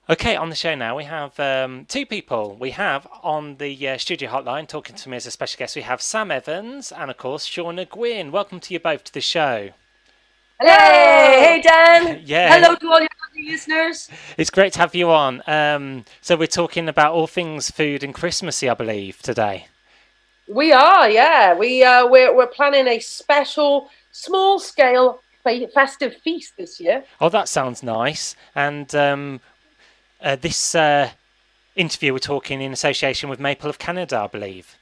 Okay, on the show now we have two people. We have on the studio hotline talking to me as a special guest. We have Sam Evans and, of course, Shauna Guinn. Welcome to you both to the show. Hey, Hello. hey Dan. Yeah, Hello to all your lovely listeners. it's great to have you on. So we're talking about all things food and Christmassy, I believe, today. We are, yeah. We're planning a special small scale festive feast this year. Oh, that sounds nice. And this interview we're talking in association with Maple of Canada, I believe.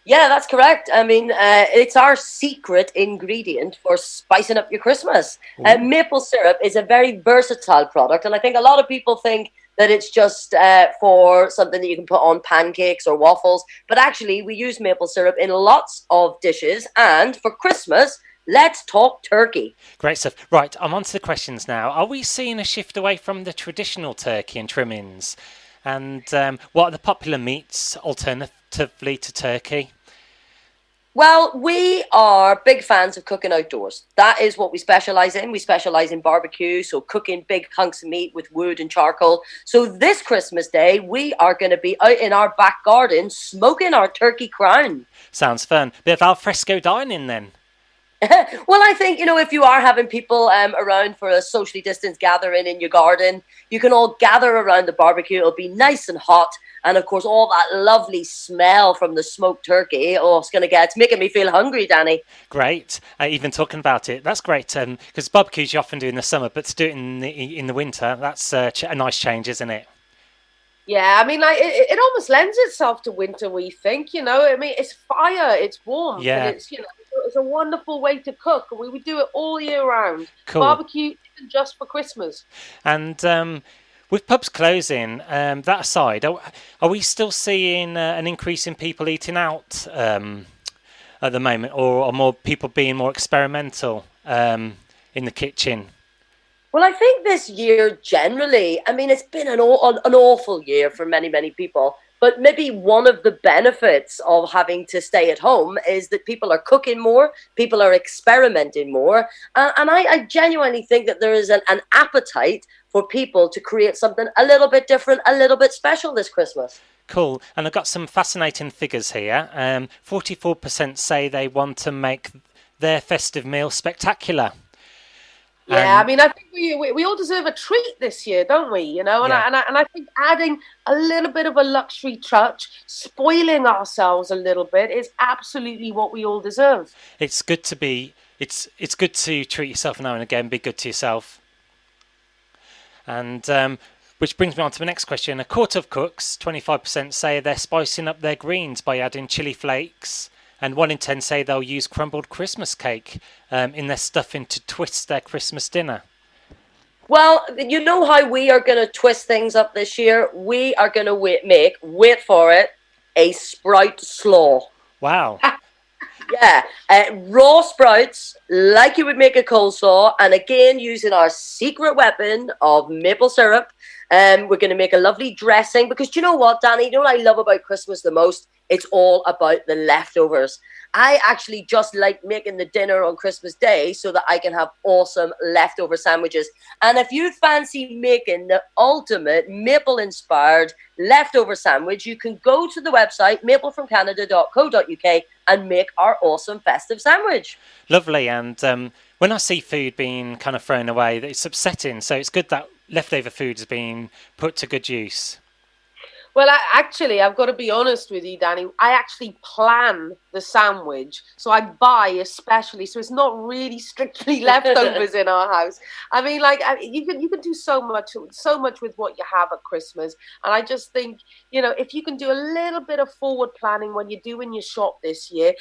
Yeah, that's correct. I mean, it's our secret ingredient for spicing up your Christmas. Ooh. Maple syrup is a very versatile product, and I think a lot of people think that it's just for something that you can put on pancakes or waffles. But actually, we use maple syrup in lots of dishes, and for Christmas, let's talk turkey. Great stuff. Right, I'm on to the questions now. Are we seeing a shift away from the traditional turkey and trimmings? And what are the popular meats alternatively to turkey? Well, we are big fans of cooking outdoors. That is what we specialize in. We specialize in barbecue, so cooking big hunks of meat with wood and charcoal. So this Christmas Day, we are going to be out in our back garden smoking our turkey crown. Sounds fun. Bit of al fresco dining then. Well, I think, if you are having people around for a socially distanced gathering in your garden, you can all gather around the barbecue. It'll be nice and hot. And of course, all that lovely smell from the smoked turkey. Oh, it's making me feel hungry, Danny. Great. Even talking about it, that's great. Because barbecues you often do in the summer, but to do it in the winter, that's a nice change, isn't it? Yeah, I mean, like it almost lends itself to winter. We think, I mean, it's fire, it's warmth, and Yeah. it's a wonderful way to cook. And we would do it all year round. Cool. Barbecue isn't just for Christmas. And with pubs closing, that aside, are we still seeing an increase in people eating out at the moment, or are more people being more experimental in the kitchen? Well, I think this year generally, I mean, it's been an awful year for many, many people. But maybe one of the benefits of having to stay at home is that people are cooking more, people are experimenting more. And I genuinely think that there is an appetite for people to create something a little bit different, a little bit special this Christmas. Cool. And I've got some fascinating figures here. 44% say they want to make their festive meal spectacular. Yeah, I And mean, I think we all deserve a treat this year, don't we? And yeah, I think adding a little bit of a luxury touch, spoiling ourselves a little bit, is absolutely what we all deserve. it's good to be. It's good to treat yourself now and again. Be good to yourself. And which brings me on to the next question. A quarter of cooks, 25%, say they're spicing up their greens by adding chili flakes, and 1 in 10 say they'll use crumbled Christmas cake in their stuffing to twist their Christmas dinner. Well, you know how we are going to twist things up this year? We are going to wait for it, a sprout slaw. Wow. Yeah, raw sprouts, like you would make a coleslaw, and again using our secret weapon of maple syrup. We're going to make a lovely dressing because do you know what, Danny? You know what I love about Christmas the most? It's all about the leftovers. I actually just like making the dinner on Christmas Day so that I can have awesome leftover sandwiches. And if you fancy making the ultimate maple-inspired leftover sandwich, you can go to the website maplefromcanada.co.uk and make our awesome festive sandwich. Lovely. And when I see food being kind of thrown away, it's upsetting. So it's good that leftover food is being put to good use. Well, I've got to be honest with you, Danny. I actually plan the sandwich, so I buy especially, so it's not really strictly leftovers in our house. I mean, like you can do so much with what you have at Christmas, and I just think if you can do a little bit of forward planning when you're doing your shop this year,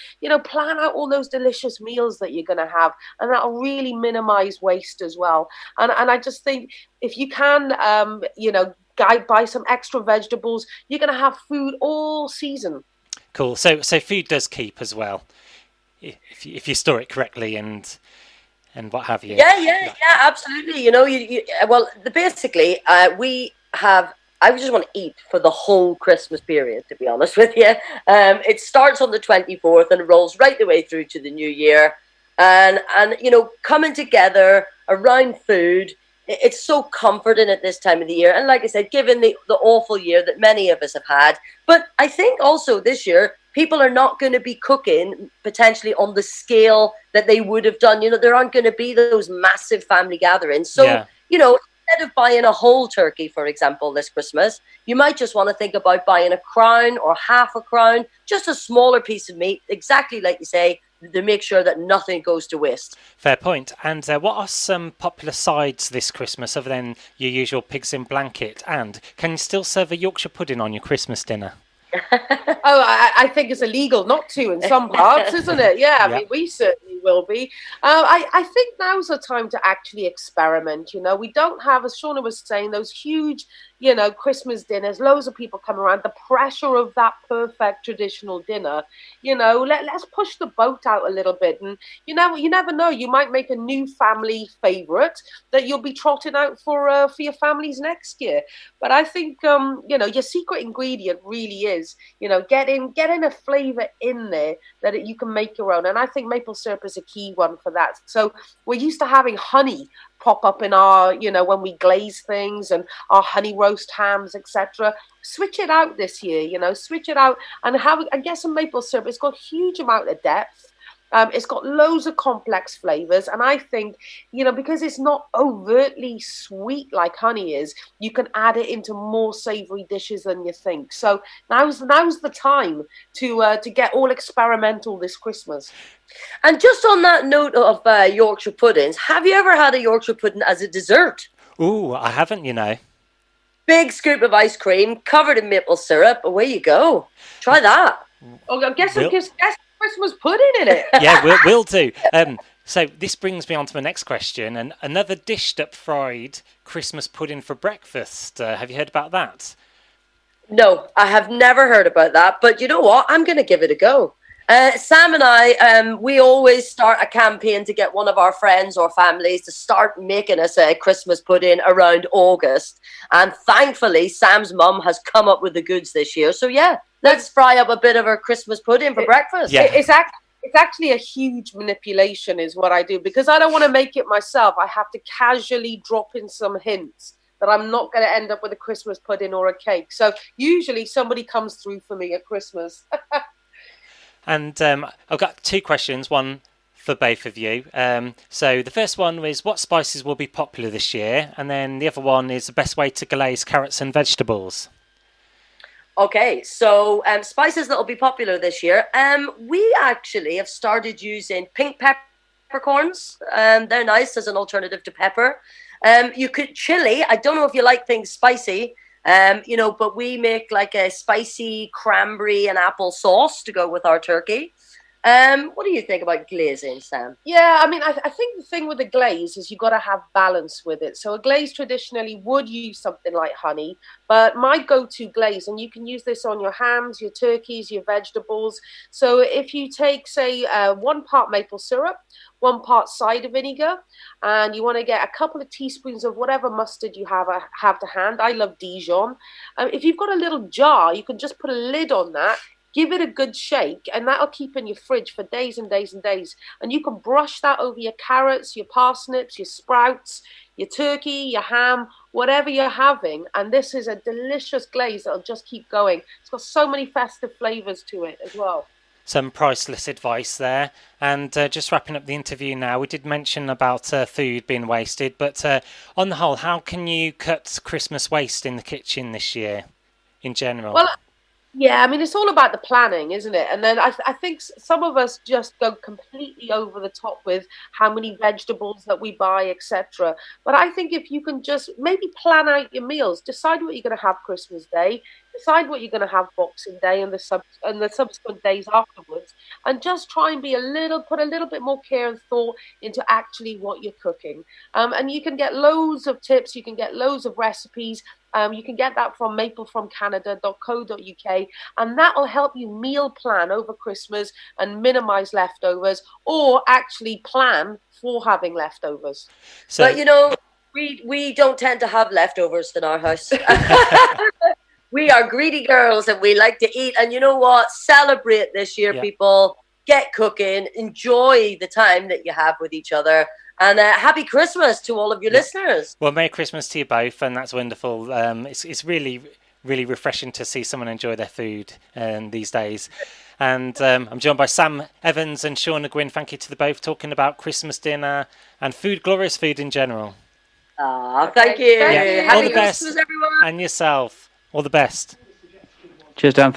plan out all those delicious meals that you're going to have, and that'll really minimize waste as well. And I just think if you can, buy some extra vegetables. You're going to have food all season. Cool. So food does keep as well, if you store it correctly and what have you. Yeah, absolutely. Basically, we have. I just want to eat for the whole Christmas period, to be honest with you. It starts on the 24th and rolls right the way through to the new year. And coming together around food, it's so comforting at this time of the year. And like I said, given the awful year that many of us have had, but I think also this year, people are not going to be cooking potentially on the scale that they would have done. There aren't going to be those massive family gatherings. So, instead of buying a whole turkey, for example, this Christmas, you might just want to think about buying a crown or half a crown, just a smaller piece of meat, exactly like you say, to make sure that nothing goes to waste. Fair point. And what are some popular sides this Christmas other than your usual pigs in blanket? And can you still serve a Yorkshire pudding on your Christmas dinner? I think it's illegal not to in some parts, isn't it? Yeah, I mean, we certainly will be. I think now's the time to actually experiment. We don't have, as Shauna was saying, those huge, Christmas dinners, loads of people come around, the pressure of that perfect traditional dinner. Let's push the boat out a little bit. And you never know, you might make a new family favourite that you'll be trotting out for your families next year. But I think, your secret ingredient really is, getting a flavour in there that you can make your own. And I think maple syrup is a key one for that. So we're used to having honey pop up in our, when we glaze things, and our honey roast hams, etc. Switch it out this year, switch it out and get some maple syrup. It's got a huge amount of depth. It's got loads of complex flavors, and I think, because it's not overtly sweet like honey is, you can add it into more savory dishes than you think. So now's the time to get all experimental this Christmas. And just on that note of Yorkshire puddings, have you ever had a Yorkshire pudding as a dessert? Ooh, I haven't, Big scoop of ice cream covered in maple syrup. Away you go. Try that. Oh, I guess Christmas pudding in it. Yeah, we'll do. So this brings me on to my next question. And another dished up fried Christmas pudding for breakfast. Have you heard about that? No, I have never heard about that. But you know what? I'm going to give it a go. Sam and I, we always start a campaign to get one of our friends or families to start making us a Christmas pudding around August. And thankfully, Sam's mum has come up with the goods this year. So yeah, let's fry up a bit of our Christmas pudding for breakfast. Yeah. It's actually a huge manipulation is what I do, because I don't want to make it myself. I have to casually drop in some hints that I'm not going to end up with a Christmas pudding or a cake. So usually somebody comes through for me at Christmas. And I've got two questions, one for both of you. So the first one is, what spices will be popular this year? And then the other one is the best way to glaze carrots and vegetables. Okay, so spices that will be popular this year. We actually have started using pink peppercorns. They're nice as an alternative to pepper. You could chili. I don't know if you like things spicy. But we make like a spicy cranberry and apple sauce to go with our turkey. What do you think about glazing, Sam? Yeah, I mean, I think the thing with the glaze is you've got to have balance with it. So a glaze traditionally would use something like honey, but my go-to glaze, and you can use this on your hams, your turkeys, your vegetables. So if you take, say, 1 part maple syrup, 1 part cider vinegar, and you want to get a couple of teaspoons of whatever mustard you have to hand. I love Dijon. If you've got a little jar, you can just put a lid on that. Give it a good shake, and that'll keep in your fridge for days and days and days. And you can brush that over your carrots, your parsnips, your sprouts, your turkey, your ham, whatever you're having. And this is a delicious glaze that'll just keep going. It's got so many festive flavours to it as well. Some priceless advice there. And just wrapping up the interview now, we did mention about food being wasted, but on the whole, how can you cut Christmas waste in the kitchen this year in general? Well, yeah, I mean, it's all about the planning, isn't it? And then I think some of us just go completely over the top with how many vegetables that we buy, etc. But I think if you can just maybe plan out your meals, decide what you're going to have Christmas Day, decide what you're going to have Boxing Day and the subsequent days afterwards, and just try and put a little bit more care and thought into actually what you're cooking. And you can get loads of tips, you can get loads of recipes. You can get that from maplefromcanada.co.uk, and that will help you meal plan over Christmas and minimize leftovers, or actually plan for having leftovers. So, but we don't tend to have leftovers in our house. We are greedy girls and we like to eat. And you know what? Celebrate this year, people. Get cooking. Enjoy the time that you have with each other. And happy Christmas to all of your listeners. Well, Merry Christmas to you both, and that's wonderful. It's really, really refreshing to see someone enjoy their food these days. And I'm joined by Sam Evans and Shauna Guinn. Thank you to the both, talking about Christmas dinner and food, glorious food in general. Thank you. Thank you. Happy All the best. Christmas, everyone. And yourself. All the best. Cheers, Dan.